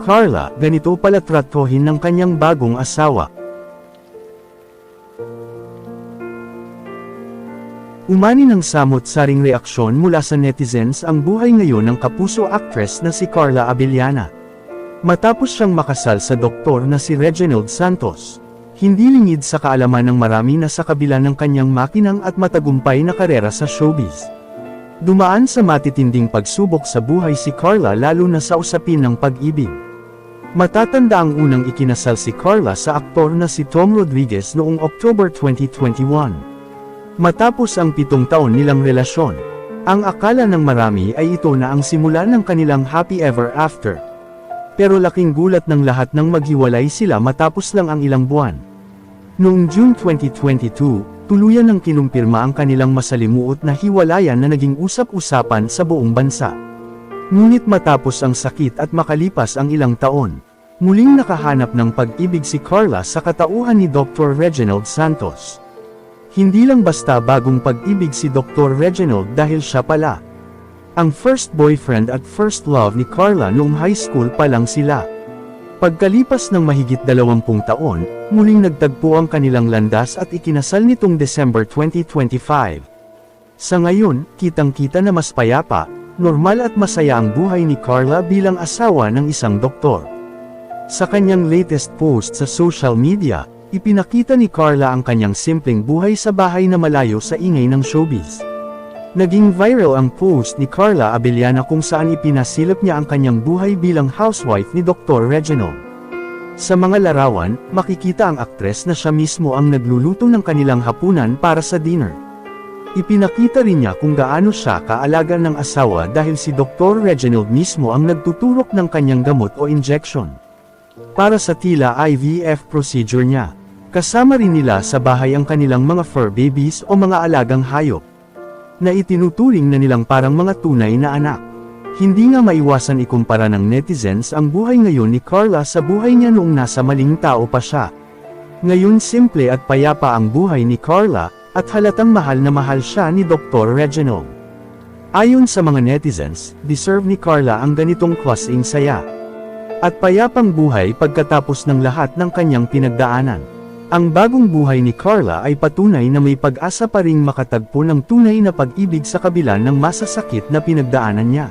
Carla, ganito pala tratuhin ng kanyang bagong asawa. Umani ng samot-saring reaksyon mula sa netizens ang buhay ngayon ng kapuso actress na si Carla Abellana. Matapos siyang makasal sa doktor na si Reginald Santos, hindi lingid sa kaalaman ng marami na sa kabila ng kanyang makinang at matagumpay na karera sa showbiz, dumaan sa matitinding pagsubok sa buhay si Carla lalo na sa usapin ng pag-ibig. Matatanda ang unang ikinasal si Carla sa aktor na si Tom Rodriguez noong October 2021. Matapos ang 7 taon nilang relasyon, ang akala ng marami ay ito na ang simula ng kanilang happy ever after. Pero laking gulat ng lahat nang maghiwalay sila matapos lang ang ilang buwan. Noong June 2022, tuluyan ng kinumpirma ang kanilang masalimuot na hiwalayan na naging usap-usapan sa buong bansa. Ngunit matapos ang sakit at makalipas ang ilang taon, muling nakahanap ng pag-ibig si Carla sa katauhan ni Dr. Reginald Santos. Hindi lang basta bagong pag-ibig si Dr. Reginald dahil siya pala ang first boyfriend at first love ni Carla noong high school pa lang sila. Pagkalipas ng mahigit 20 taon, muling nagtagpo ang kanilang landas at ikinasal nitong December 2025. Sa ngayon, kitang-kita na mas payapa, normal at masaya ang buhay ni Carla bilang asawa ng isang doktor. Sa kanyang latest post sa social media, ipinakita ni Carla ang kanyang simpleng buhay sa bahay na malayo sa ingay ng showbiz. Naging viral ang post ni Carla Abellana kung saan ipinasilip niya ang kanyang buhay bilang housewife ni Dr. Reginald. Sa mga larawan, makikita ang aktres na siya mismo ang nagluluto ng kanilang hapunan para sa dinner. Ipinakita rin niya kung gaano siya kaalaga ng asawa dahil si Dr. Reginald mismo ang nagtuturok ng kanyang gamot o injection para sa tila IVF procedure niya. Kasama rin nila sa bahay ang kanilang mga fur babies o mga alagang hayop, na itinuturing na nilang parang mga tunay na anak. Hindi nga maiwasan ikumpara ng netizens ang buhay ngayon ni Carla sa buhay niya noong nasa maling tao pa siya. Ngayon simple at payapa ang buhay ni Carla, at halatang mahal na mahal siya ni Dr. Reginald. Ayon sa mga netizens, deserve ni Carla ang ganitong klaseng saya at payapang buhay pagkatapos ng lahat ng kanyang pinagdaanan. Ang bagong buhay ni Carla ay patunay na may pag-asa pa ring makatagpo ng tunay na pag-ibig sa kabila ng masasakit na pinagdaanan niya.